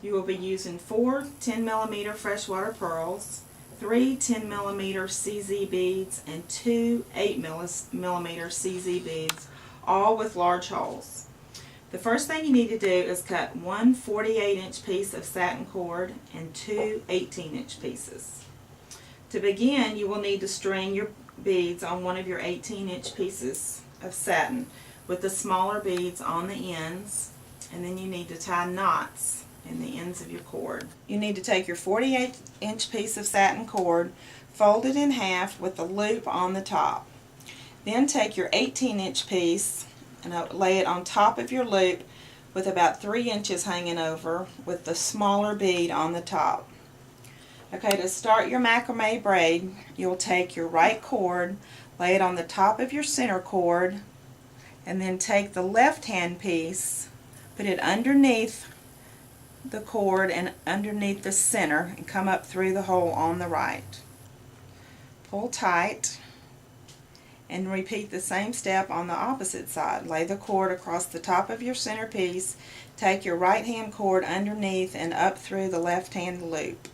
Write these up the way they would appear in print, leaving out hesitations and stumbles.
You will be using 4 10mm freshwater pearls, 3 10mm CZ beads, and 2 8mm CZ beads, all with large holes. The first thing you need to do is cut one 48-inch piece of satin cord and 2 18-inch pieces. To begin, you will need to string your beads on one of your 18-inch pieces of satin with the smaller beads on the ends, and then you need to tie knots in the ends of your cord. You need to take your 48-inch piece of satin cord, fold it in half with the loop on the top. Then take your 18-inch piece and lay it on top of your loop with about 3 inches hanging over with the smaller bead on the top. Okay, to start your macrame braid, you'll take your right cord, lay it on the top of your center cord, and then take the left hand piece, put it underneath the cord and underneath the center, and come up through the hole on the right. Pull tight and repeat the same step on the opposite side. Lay the cord across the top of your center piece, take your right hand cord underneath and up through the left hand loop.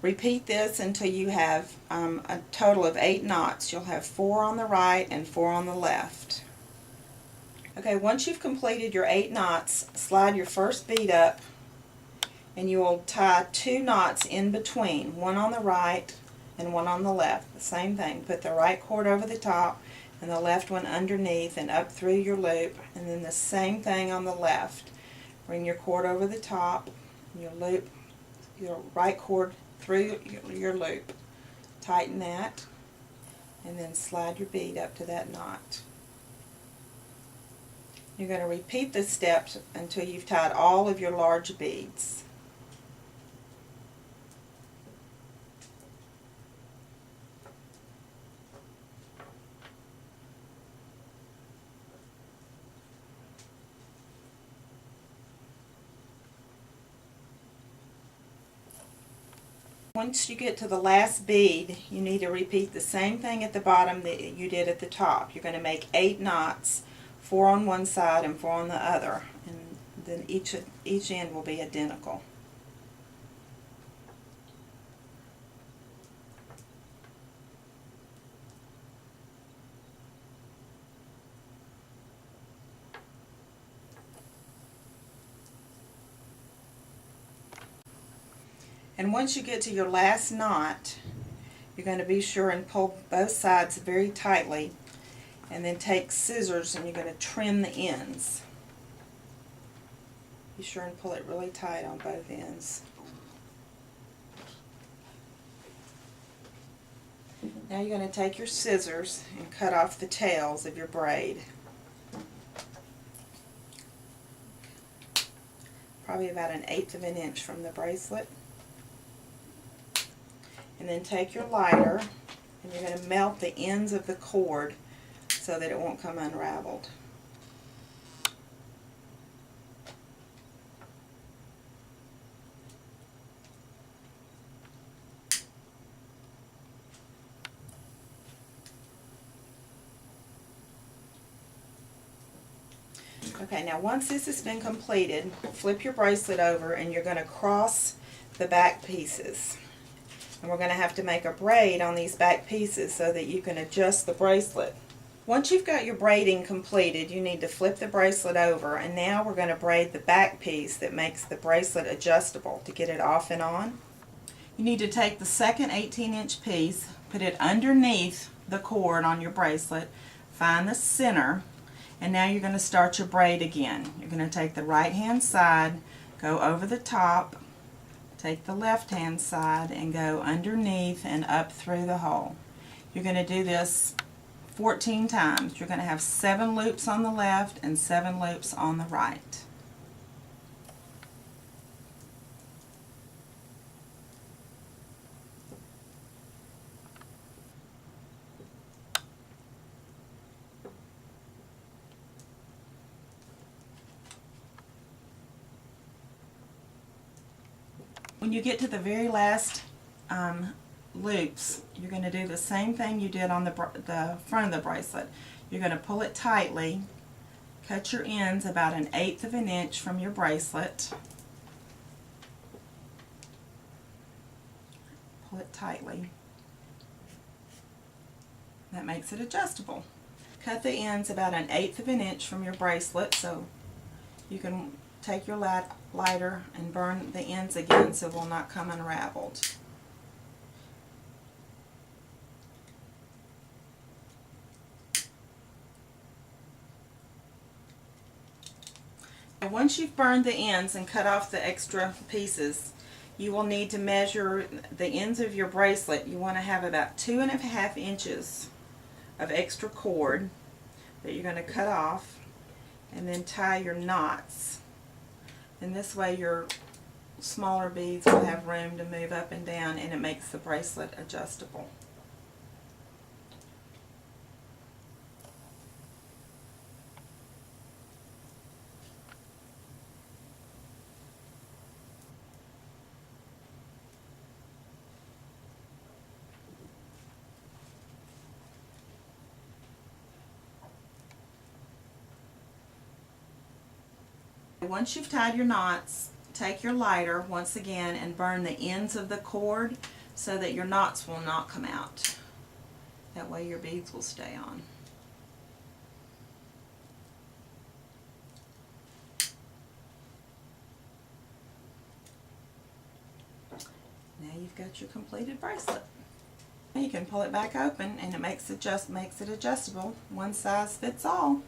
Repeat this until you have a total of 8 knots. You'll have 4 on the right and 4 on the left. Okay, once you've completed your 8 knots, slide your first bead up and you will tie 2 knots in between, one on the right and one on the left. The same thing, put the right cord over the top and the left one underneath and up through your loop, and then the same thing on the left. Bring your cord over the top and your loop your right cord through your loop. Tighten that and then slide your bead up to that knot. You're going to repeat this step until you've tied all of your large beads. Once you get to the last bead, you need to repeat the same thing at the bottom that you did at the top. You're going to make 8 knots, 4 on one side and 4 on the other, and then each end will be identical. And once you get to your last knot, you're going to be sure and pull both sides very tightly, and then take scissors and you're going to trim the ends. Be sure and pull it really tight on both ends. Now you're going to take your scissors and cut off the tails of your braid. Probably about 1/8 of an inch from the bracelet. And then take your lighter and you're going to melt the ends of the cord so that it won't come unraveled. Okay, now once this has been completed, flip your bracelet over and you're going to cross the back pieces. And we're going to have to make a braid on these back pieces so that you can adjust the bracelet. Once you've got your braiding completed, you need to flip the bracelet over, and now we're going to braid the back piece that makes the bracelet adjustable to get it off and on. You need to take the second 18-inch piece, put it underneath the cord on your bracelet, find the center, and now you're going to start your braid again. You're going to take the right hand side, go over the top, take the left hand side and go underneath and up through the hole. You're going to do this 14 times. You're going to have 7 loops on the left and 7 loops on the right. When you get to the very last loops, you're going to do the same thing you did on the front of the bracelet. You're going to pull it tightly, cut your ends about 1/8 of an inch from your bracelet, buckle it tightly. That makes it adjustable. Cut the ends about 1/8 of an inch from your bracelet, so you can take your lighter and burn the ends again so it will not come unraveled. And once you've burned the ends and cut off the extra pieces, you will need to measure the ends of your bracelet. You want to have about 2.5 inches of extra cord that you're going to cut off, and then tie your knots. And this way your smaller beads will have room to move up and down, and it makes the bracelet adjustable. Once you've tied your knots, take your lighter once again and burn the ends of the cord so that your knots will not come out. That way your beads will stay on. Now you've got your completed bracelet. You can pull it back open and it makes it adjustable. One size fits all.